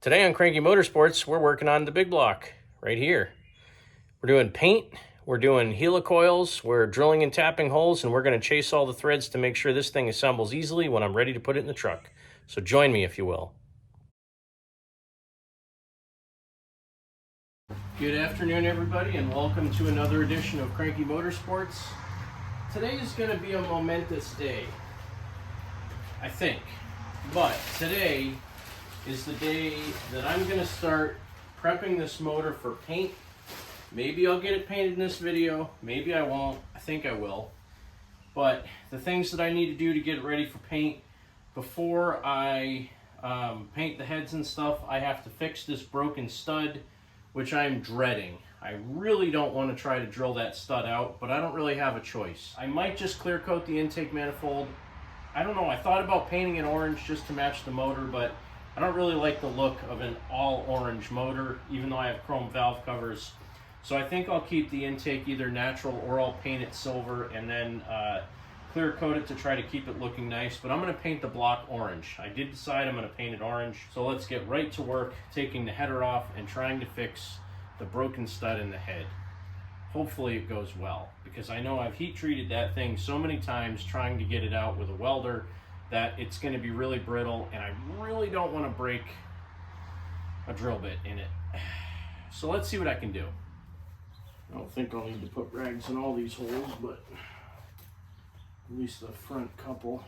Today on Cranky Motorsports, we're working on the big block right here. We're doing paint, we're doing helicoils, we're drilling and tapping holes, and we're going to chase all the threads to make sure this thing assembles easily when I'm ready to put it in the truck. So join me if you will. Good afternoon, everybody, and welcome to another edition of Cranky Motorsports. Today is going to be a momentous day, I think, but today is the day that I'm going to start prepping this motor for paint. Maybe I'll get it painted in this video, maybe I won't. I think I will. But the things that I need to do to get it ready for paint, before I paint the heads and stuff, I have to fix this broken stud, which I'm dreading. I really don't want to try to drill that stud out, but I don't really have a choice. I might just clear coat the intake manifold. I don't know, I thought about painting it orange just to match the motor, but I don't really like the look of an all orange motor, even though I have chrome valve covers. So I think I'll keep the intake either natural or I'll paint it silver and then clear coat it to try to keep it looking nice. But I'm going to paint the block orange. I did decide I'm going to paint it orange. So let's get right to work taking the header off and trying to fix the broken stud in the head. Hopefully it goes well, because I know I've heat treated that thing so many times trying to get it out with a welder that it's going to be really brittle, and I really don't want to break a drill bit in it. So let's see what I can do. I don't think I'll need to put rags in all these holes, but at least the front couple.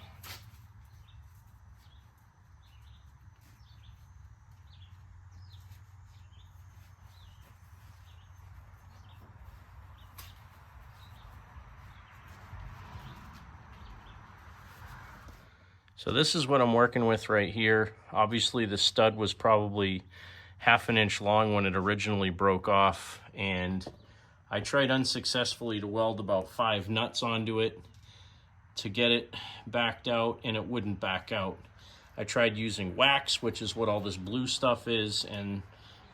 So this is what I'm working with right here. Obviously the stud was probably half an inch long when it originally broke off, and I tried unsuccessfully to weld about 5 nuts onto it to get it backed out, and it wouldn't back out. I tried using wax, which is what all this blue stuff is, and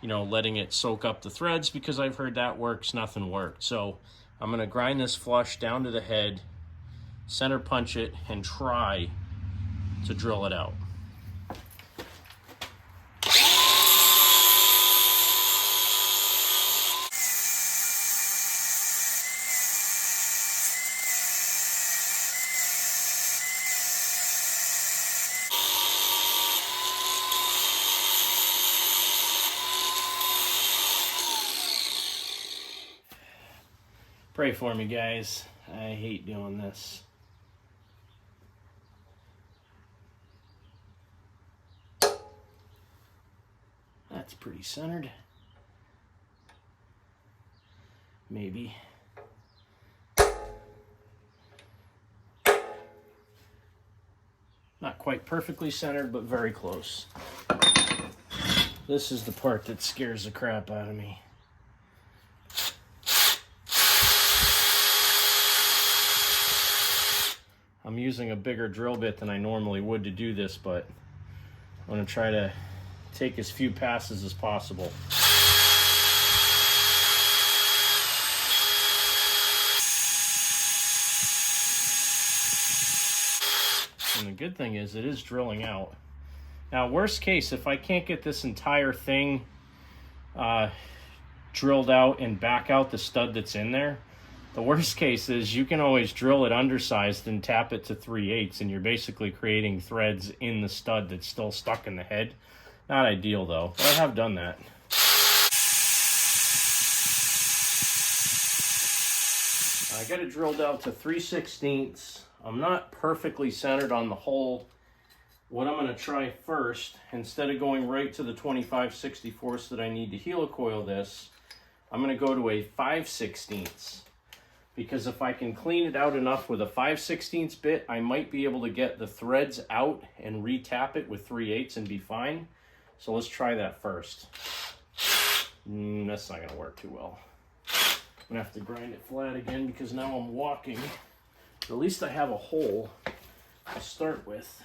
letting it soak up the threads, because I've heard that works. Nothing worked. So I'm going to grind this flush down to the head, center punch it, and try to drill it out. Pray for me, guys. I hate doing this. That's pretty centered. Maybe. Not quite perfectly centered, but very close. This is the part that scares the crap out of me. I'm using a bigger drill bit than I normally would to do this, but I'm going to try to take as few passes as possible. And the good thing is it is drilling out. Now, worst case, if I can't get this entire thing drilled out and back out the stud that's in there, the worst case is you can always drill it undersized and tap it to 3/8, and you're basically creating threads in the stud that's still stuck in the head. Not ideal though, but I have done that. I got it drilled out to 3/16. I'm not perfectly centered on the hole. What I'm going to try first, instead of going right to the 25/64 that I need to helicoil this, I'm going to go to a 5/16. Because if I can clean it out enough with a 5/16 bit, I might be able to get the threads out and re-tap it with 3/8 and be fine. So let's try that first. That's not going to work too well. I'm going to have to grind it flat again because now I'm walking. But at least I have a hole to start with.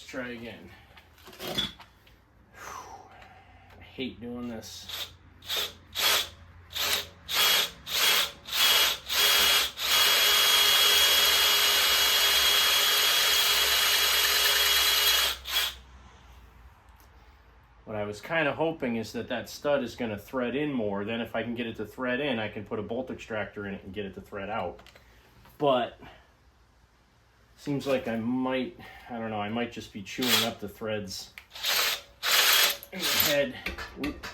Try again. hate doing this. What I was kind of hoping is that that stud is going to thread in more. Then if I can get it to thread in, I can put a bolt extractor in it and get it to thread out. But seems like I might, I don't know, I might just be chewing up the threads in the head. Oop.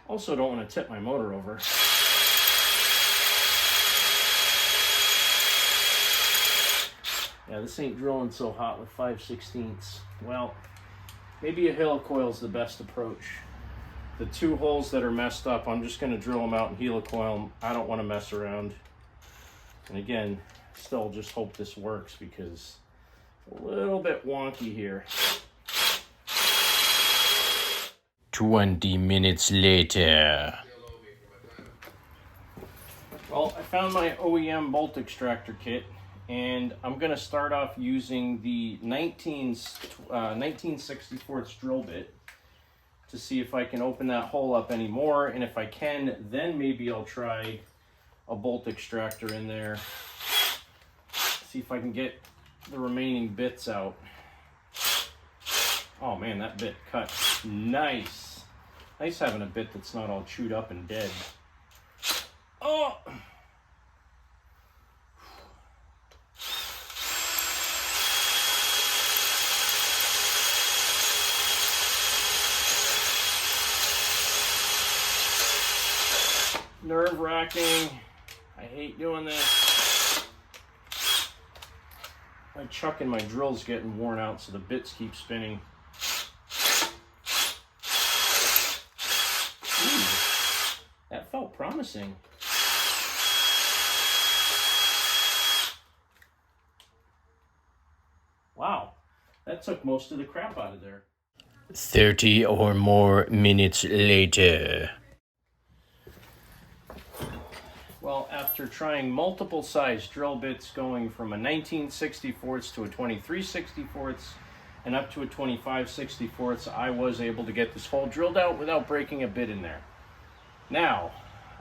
Also don't want to tip my motor over. Yeah, this ain't drilling so hot with 5/16. Well, maybe a helicoil is the best approach. The two holes that are messed up, I'm just going to drill them out and helicoil them. I don't want to mess around. And again, still just hope this works because it's a little bit wonky here. 20 minutes later. Well, I found my OEM bolt extractor kit, and I'm going to start off using the 19/64 drill bit to see if I can open that hole up anymore, and if I can, then maybe I'll try a bolt extractor in there, see if I can get the remaining bits out. Oh man, that bit cut nice. Nice having a bit that's not all chewed up and dead. Oh! Nerve-wracking. I hate doing this. My chuck and my drill's getting worn out, so the bits keep spinning. Ooh, that felt promising. Wow, that took most of the crap out of there. 30 or more minutes later. Well, after trying multiple size drill bits going from a 19/64 to a 23/64 and up to a 25/64, I was able to get this hole drilled out without breaking a bit in there. Now,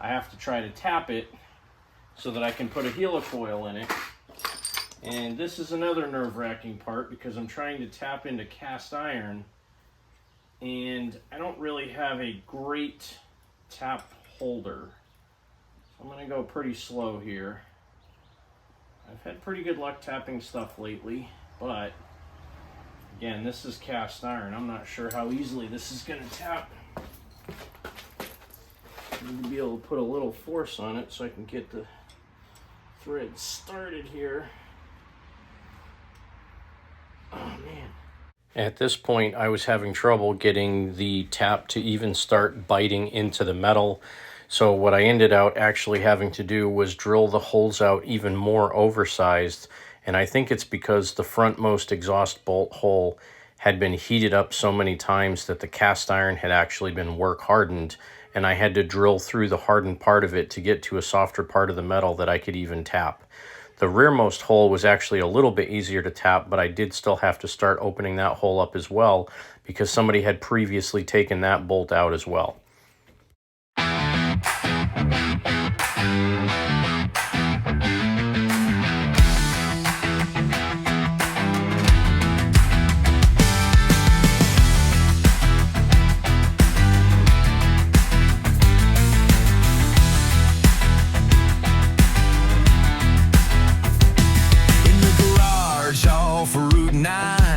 I have to try to tap it so that I can put a helicoil in it. And this is another nerve-wracking part because I'm trying to tap into cast iron and I don't really have a great tap holder. I'm going to go pretty slow here. I've had pretty good luck tapping stuff lately, but again, this is cast iron. I'm not sure how easily this is going to tap. I need to be able to put a little force on it so I can get the thread started here. Oh man. At this point, I was having trouble getting the tap to even start biting into the metal. So what I ended out actually having to do was drill the holes out even more oversized. And I think it's because the frontmost exhaust bolt hole had been heated up so many times that the cast iron had actually been work hardened. And I had to drill through the hardened part of it to get to a softer part of the metal that I could even tap. The rearmost hole was actually a little bit easier to tap, but I did still have to start opening that hole up as well because somebody had previously taken that bolt out as well.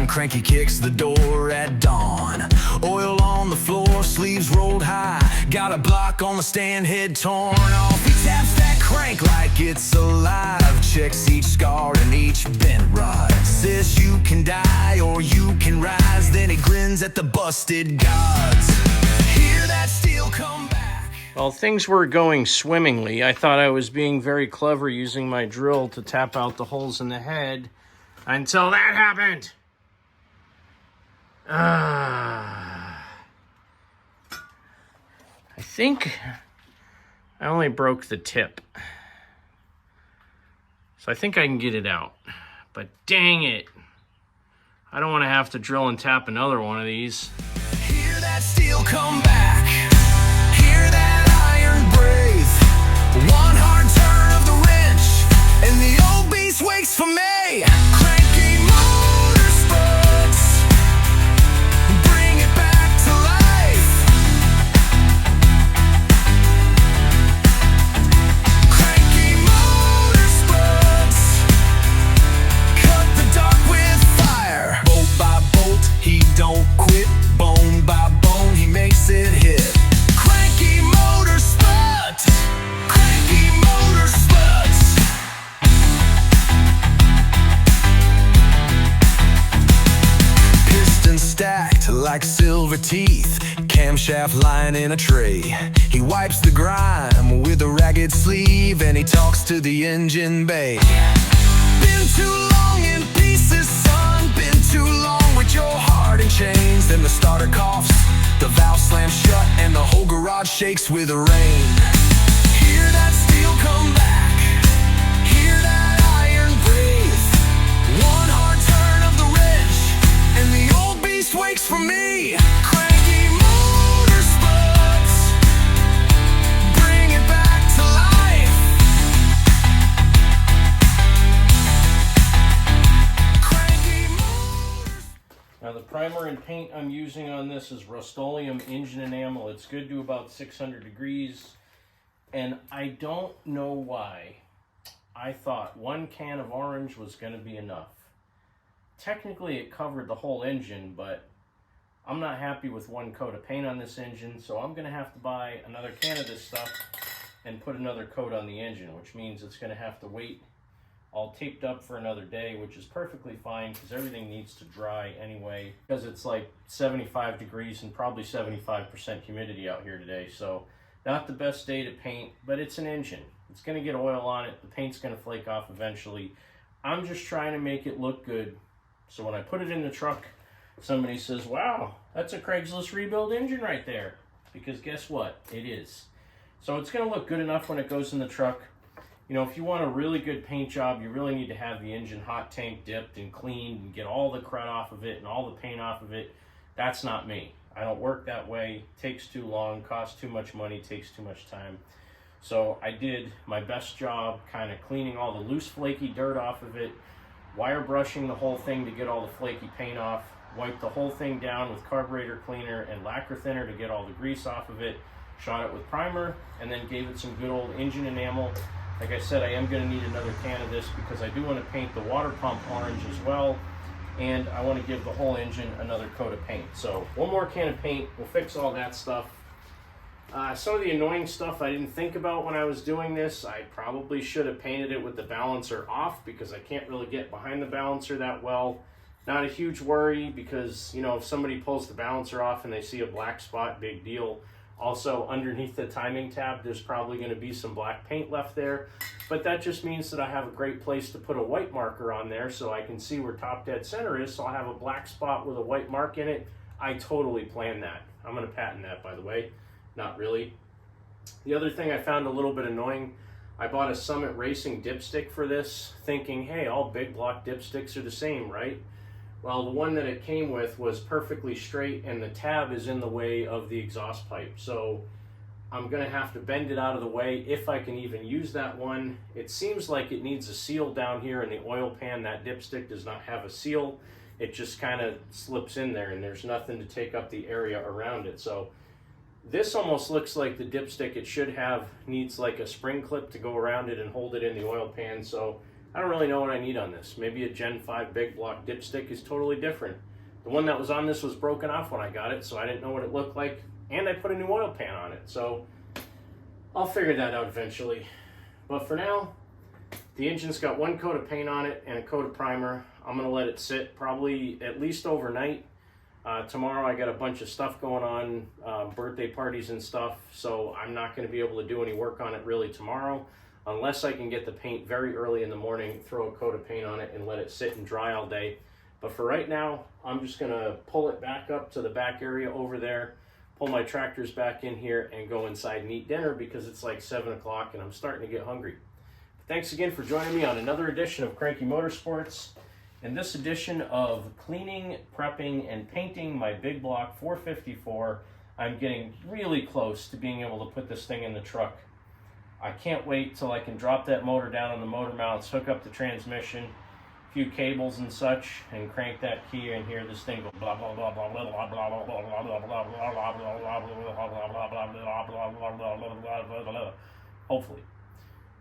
Cranky kicks the door at dawn. Oil on the floor, sleeves rolled high. Got a block on the stand, head torn off. He taps that crank like it's alive. Checks each scar and each bent rod. Says you can die or you can rise. Then he grins at the busted gods. Hear that steel come back. Well, things were going swimmingly. I thought I was being very clever using my drill to tap out the holes in the head until that happened. I think I only broke the tip. So I think I can get it out. But dang it. I don't want to have to drill and tap another one of these. Hear that steel come back. One hard turn of the wrench, and the old beast waits for me. Cranky motor spuds, bring it back to life. Cranky motor spuds, cut the dark with fire. Bolt by bolt, he don't quit. Bone by bone, he makes it hit. Cranky motor spuds, cranky motor spuds. Piston stacked like silver teeth, camshaft lying in a tray. He wipes the grime with a ragged sleeve, and he talks to the engine bay. Been too long in pieces, son. Been too long with your heart in chains. Then the starter coughs, the valve slams shut, and the whole garage shakes with the rain. Hear that steel come back, hear that iron breathe. One hard turn of the wrench, and the old beast waits for me. Cranky motor spuds, bring it back to life. Cranky motors. Now the primer and paint I'm using on this is Rust-Oleum engine enamel. It's good to about 600 degrees. And I don't know why I thought 1 can of orange was going to be enough. Technically it covered the whole engine, but I'm not happy with 1 coat of paint on this engine, so I'm going to have to buy another can of this stuff and put another coat on the engine, which means it's going to have to wait all taped up for another day, which is perfectly fine because everything needs to dry anyway, because it's like 75 degrees and probably 75% humidity out here today. So not the best day to paint, but it's an engine. It's going to get oil on it. The paint's going to flake off eventually. I'm just trying to make it look good, so when I put it in the truck, somebody says, wow, that's a Craigslist rebuild engine right there. Because guess what? It is. So it's going to look good enough when it goes in the truck. You know, if you want a really good paint job, you really need to have the engine hot tank dipped and cleaned and get all the crud off of it and all the paint off of it. That's not me. I don't work that way. Takes too long, costs too much money, takes too much time. So I did my best job kind of cleaning all the loose flaky dirt off of it, wire brushing the whole thing to get all the flaky paint off, wiped the whole thing down with carburetor cleaner and lacquer thinner to get all the grease off of it, shot it with primer, and then gave it some good old engine enamel. Like I said, I am going to need another can of this because I do want to paint the water pump orange as well, and I want to give the whole engine another coat of paint. So 1 more can of paint, we'll fix all that stuff. Some of the annoying stuff I didn't think about when I was doing this. I probably should have painted it with the balancer off because I can't really get behind the balancer that well. Not a huge worry because, you know, if somebody pulls the balancer off and they see a black spot, big deal. Also, underneath the timing tab, there's probably going to be some black paint left there. But that just means that I have a great place to put a white marker on there so I can see where top dead center is. So I have a black spot with a white mark in it. I totally planned that. I'm going to patent that, by the way. Not really. The other thing I found a little bit annoying, I bought a Summit Racing dipstick for this, thinking, hey, all big block dipsticks are the same, right? Well, the one that it came with was perfectly straight, and the tab is in the way of the exhaust pipe. So I'm going to have to bend it out of the way if I can even use that one. It seems like it needs a seal down here in the oil pan. That dipstick does not have a seal. It just kind of slips in there, and there's nothing to take up the area around it. So this almost looks like the dipstick it should have needs like a spring clip to go around it and hold it in the oil pan. So I don't really know what I need on this. Maybe a Gen 5 big block dipstick is totally different. The one that was on this was broken off when I got it, so I didn't know what it looked like. And I put a new oil pan on it. So I'll figure that out eventually. But for now, the engine's got 1 coat of paint on it and a coat of primer. I'm going to let it sit probably at least overnight. Tomorrow I got a bunch of stuff going on, birthday parties and stuff, so I'm not going to be able to do any work on it really tomorrow unless I can get the paint very early in the morning, throw a coat of paint on it and let it sit and dry all day. But for right now, I'm just going to pull it back up to the back area over there, pull my tractors back in here and go inside and eat dinner because it's like 7 o'clock and I'm starting to get hungry. Thanks again for joining me on another edition of Cranky Motorsports. In this edition of cleaning, prepping, and painting my big block 454, I'm getting really close to being able to put this thing in the truck. I can't wait till I can drop that motor down on the motor mounts, hook up the transmission, a few cables and such, and crank that key and hear this thing go blah blah blah blah blah blah blah blah blah blah blah blah blah blah. Hopefully.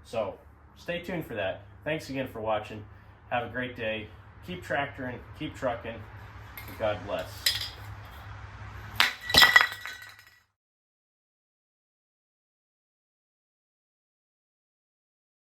So stay tuned for that. Thanks again for watching. Have a great day. Keep tractoring, keep trucking. God bless.